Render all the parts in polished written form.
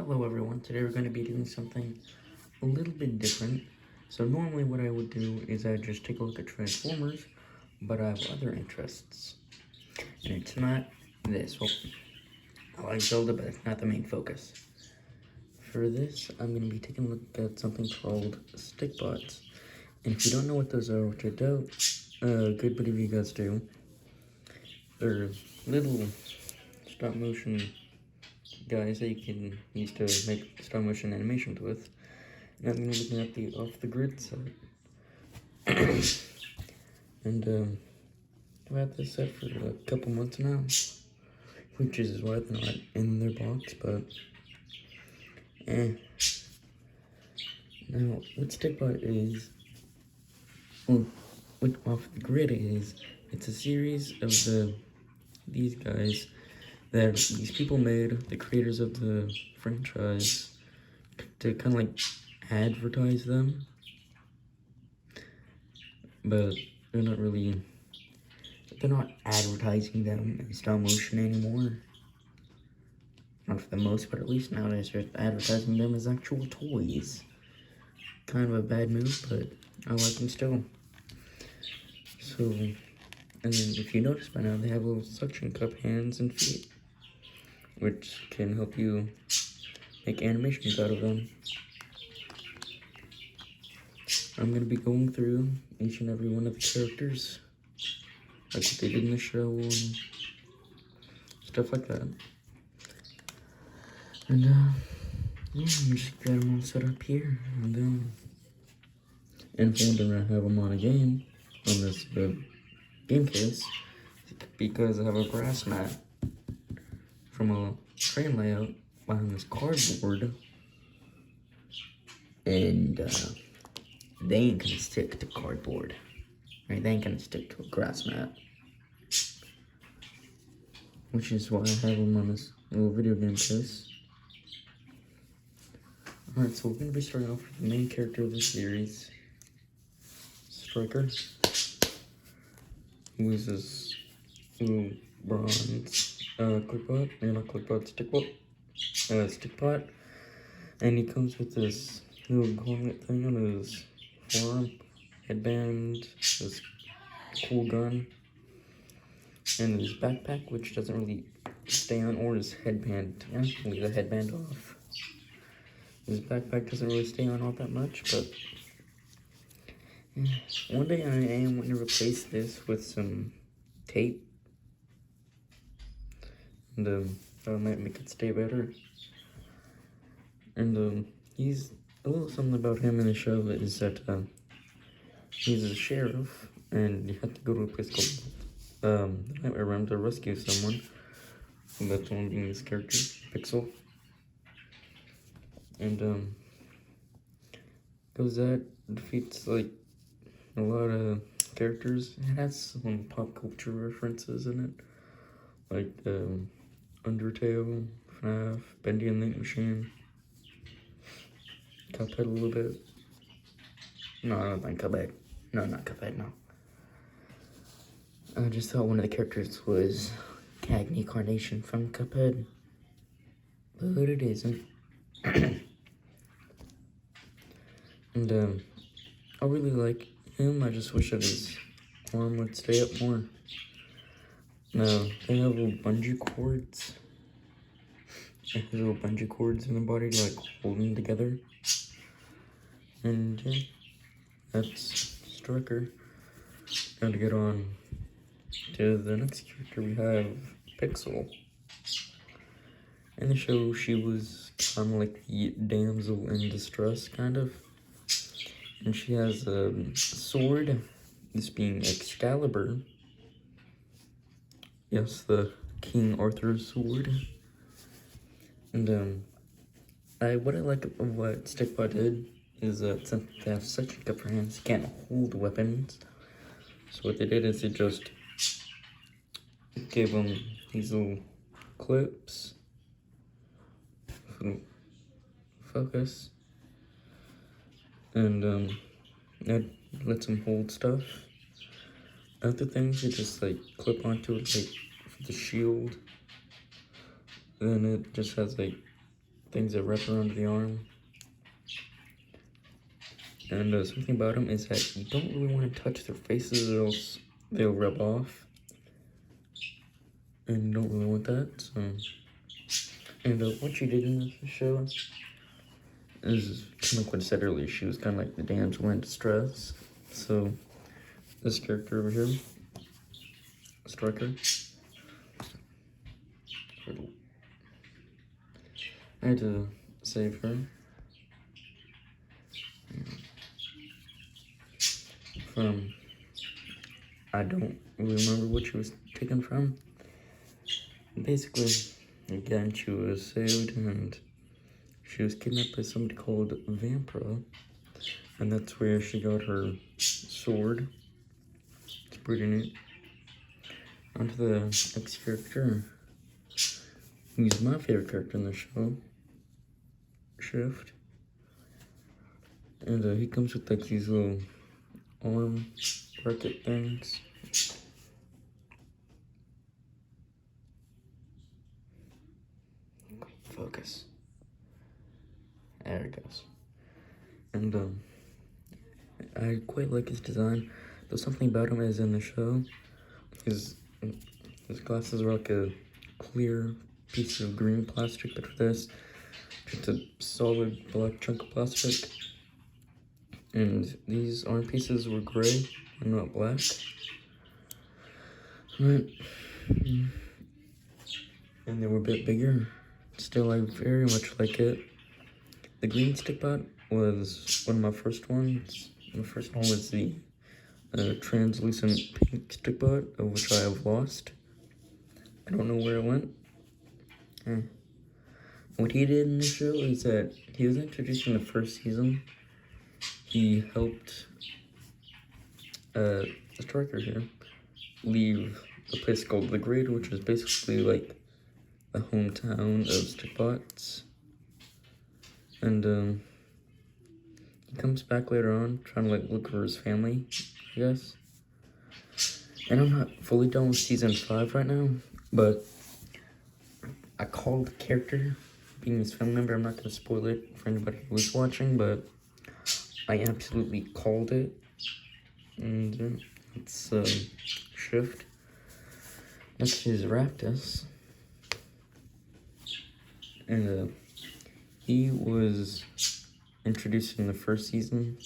Hello everyone, today we're going to be doing something a little bit different. So normally what I would do is I'd just take a look at Transformers, but I have other interests. And it's not this. Well, I like Zelda, but it's not the main focus. For this, I'm going to be taking a look at something called Stikbots. And if you don't know what those are, which I doubt good bit of you guys do, they're little stop motion guys that you can use to make stop motion animations with. And I'm going to be looking at the off the grid side. And I've had this set for a couple months now, which is why they're not in their box, but Now, what Stikbot is, well, what off the grid is, it's a series of these guys that these people made, the creators of the franchise, to kind of like advertise them, but they're not advertising them in stop motion anymore. Not for the most part, at least nowadays they're advertising them as actual toys. Kind of a bad move, but I like them still. So, and then if you notice by now, they have little suction cup hands and feet, which can help you make animations out of them. I'm going to be going through each and every one of the characters, like what they did in the show and stuff like that. And, yeah, I'm just got them all set up here, and then, and if you're wondering, I have them on a game, on this game case, because I have a grass mat from a train layout behind this cardboard, and, they ain't gonna stick to cardboard, right? They ain't gonna stick to a grass mat, which is why I have them on this little video game case. Alright, so we're going to be starting off with the main character of the series, Striker, who is this little bronze Stikbot, and he comes with this little gauntlet thing on his forearm, headband, this cool gun, and his backpack, which doesn't really stay on, or his headband. I'm just gonna leave the headband off. His backpack doesn't really stay on all that much, but one day I am going to replace this with some tape, and that might make it stay better. And he's a little something about him in the show is that he's a sheriff, and you have to go to a place called Nightmare Realm to rescue someone. And that's one being this character, Pixel. And goes that defeats like a lot of characters. It has some pop culture references in it, like Undertale, FNAF, Bendy and the Ink Machine, Cuphead a little bit. No, I don't think Cuphead. No, not Cuphead. No. I just thought one of the characters was Cagney Carnation from Cuphead, but it isn't. And I really like him. I just wish that his arm would stay up more. No, they have little bungee cords. There's little bungee cords in the body to like hold them together. And yeah, that's Striker. Now to get on to the next character, we have Pixel. In the show, she was kind of like the damsel in distress, kind of. And she has a sword, this being Excalibur. Yes, the King Arthur's sword. And what I like of what Stikbot did is since they have such good hands, they can't hold weapons. So what they did is they just gave them these little clips for focus. And that lets them hold stuff. Other things you just like clip onto it, like the shield. Then it just has like things that wrap around the arm. And something about them is that you don't really want to touch their faces or else they'll rub off. And you don't really want that, so... And what she did in this show is kind of like what I said earlier. She was kind of like the damsel in distress. So, this character over here, Striker, I had to save her from, I don't remember what she was taken from. Basically, again, she was saved and she was kidnapped by somebody called Vampira, and that's where she got her sword. It's pretty neat. On to the next character. He's my favorite character in the show, Shift. And he comes with like these little arm bracket things. Focus. There it goes. And I quite like his design. There's something about him as in the show. His glasses are like a clear piece of green plastic, but for this, just a solid black chunk of plastic. And these arm pieces were gray and not black. Right. And they were a bit bigger. Still, I very much like it. The green Stikbot was one of my first ones. The first one was the translucent pink Stikbot, of which I have lost. I don't know where it went. What he did in the show is that he was introduced in the first season. He helped the Striker here leave a place called the Grid, which is basically like the hometown of Stikbots. And he comes back later on trying to like look for his family, I guess. And I'm not fully done with season 5 right now, but I called the character being his family member. I'm not gonna spoil it for anybody who's watching, but I absolutely called it. And it's Shift. Next is Raptus. And he was introduced in the first season.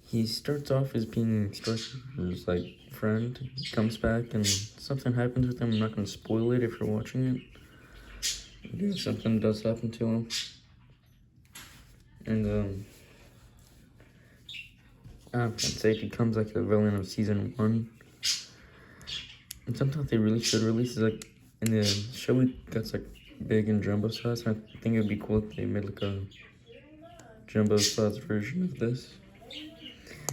He starts off as being Striker's like friend. He comes back and something happens with him. I'm not gonna spoil it if you're watching it. Yeah, something does happen to him. And I'd say he becomes like a villain of season 1. And sometimes they really should release it. Like in the show, it gets like big and jumbo size. I think it'd be cool if they made like a jumbo size version of this.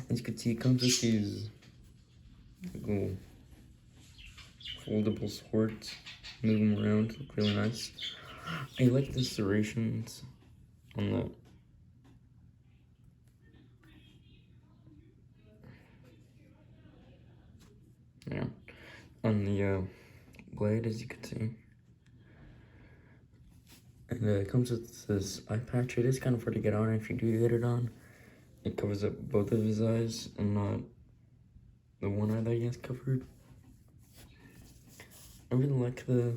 As you can see, it comes with these little foldable swords. Move them around, look really nice. I like the serrations on the blade, as you can see. And it comes with this eye patch. It is kind of hard to get on if you do get it on. It covers up both of his eyes and not the one eye that he has covered. I really like the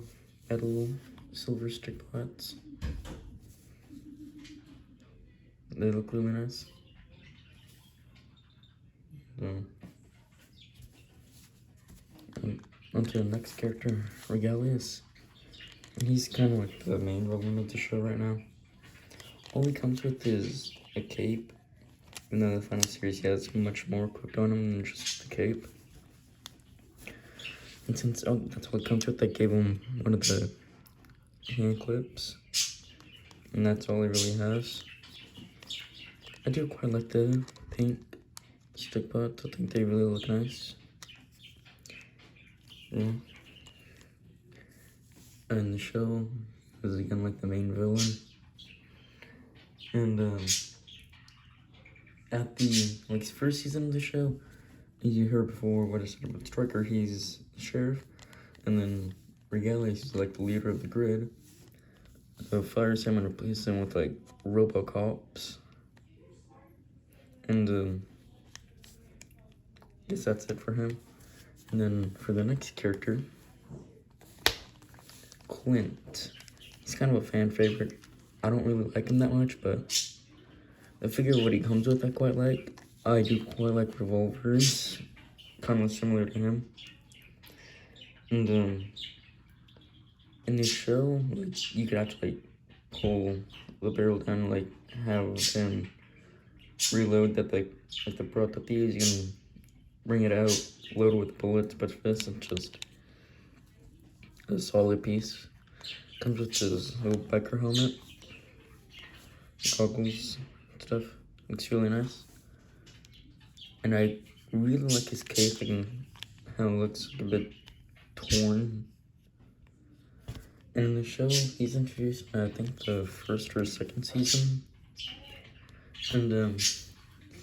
metal silver Stikbots. They look really nice. On to the next character, Regalius. He's kind of like the main villain of the show right now. All he comes with is a cape. And then the final series, he has much more equipped on him than just the cape. And since that's all it comes with, I gave him one of the hand clips. And that's all he really has. I do quite like the pink Stikbots. I think they really look nice. Yeah. And the show is again like the main villain. And at the first season of the show, as you heard before what I said about Striker, he's the sheriff, and then Regalius is like the leader of the Grid. the fires him and replace him with like Robocops. And guess that's it for him. And then for the next character, Clint. He's kind of a fan favorite. I don't really like him that much, but the figure of what he comes with I quite like. I do quite like revolvers, kind of similar to him. And in this show, like, you could actually pull the barrel down and like have him reload that like the Brat that these, you can bring it out, load it with bullets, but this is just a solid piece. Comes with his little biker helmet, goggles, stuff. Looks really nice. And I really like his cape and how it looks a bit torn. And in the show, he's introduced, I think, the first or second season. And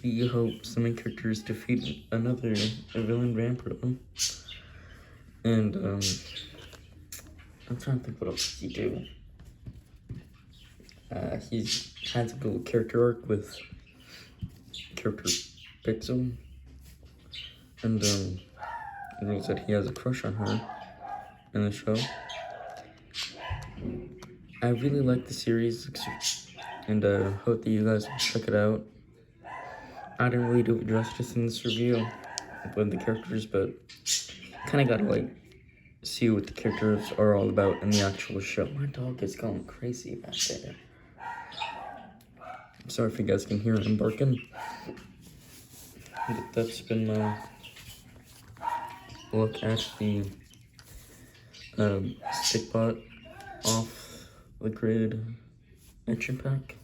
he hopes the main characters defeat another villain vampiro. And I'm trying to think what else he do. He's has a little character arc with character Pixel. And it reveals that he has a crush on her in the show. I really like the series, and hope that you guys will check it out. I didn't really do it justice in this review with the characters, but kind of gotta like see what the characters are all about in the actual show. My dog is going crazy back there. I'm sorry if you guys can hear him barking. But that's been my look at the Stikbot off the grid action pack.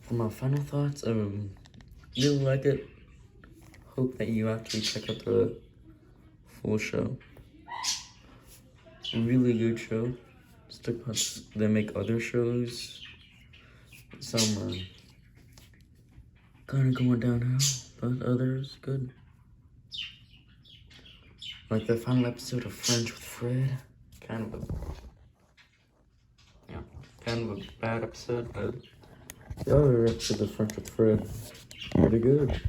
For my final thoughts, really like it. Hope that you actually check out the full show. Really good show. Stikbots, they make other shows. Some are kind of going downhill, but others good. Like the final episode of French with Fred, kind of a bad episode, but the other episode of French with Fred, pretty good.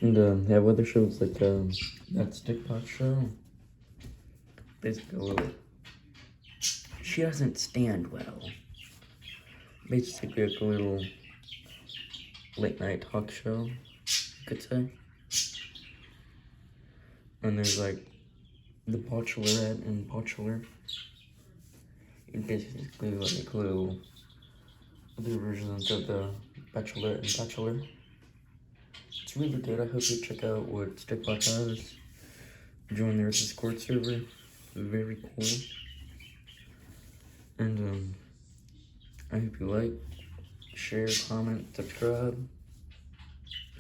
And they have other shows like that Stikbot show. Basically a little, she doesn't stand well. Basically like a little late night talk show, you could say. And there's like the Bachelorette and Bachelor. It's basically like little other versions of the Bachelorette and Bachelor. It's really good. I hope you check out what Stikbot does. Join their Discord server. Very cool. And I hope you like, share, comment, subscribe.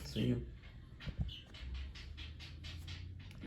See you.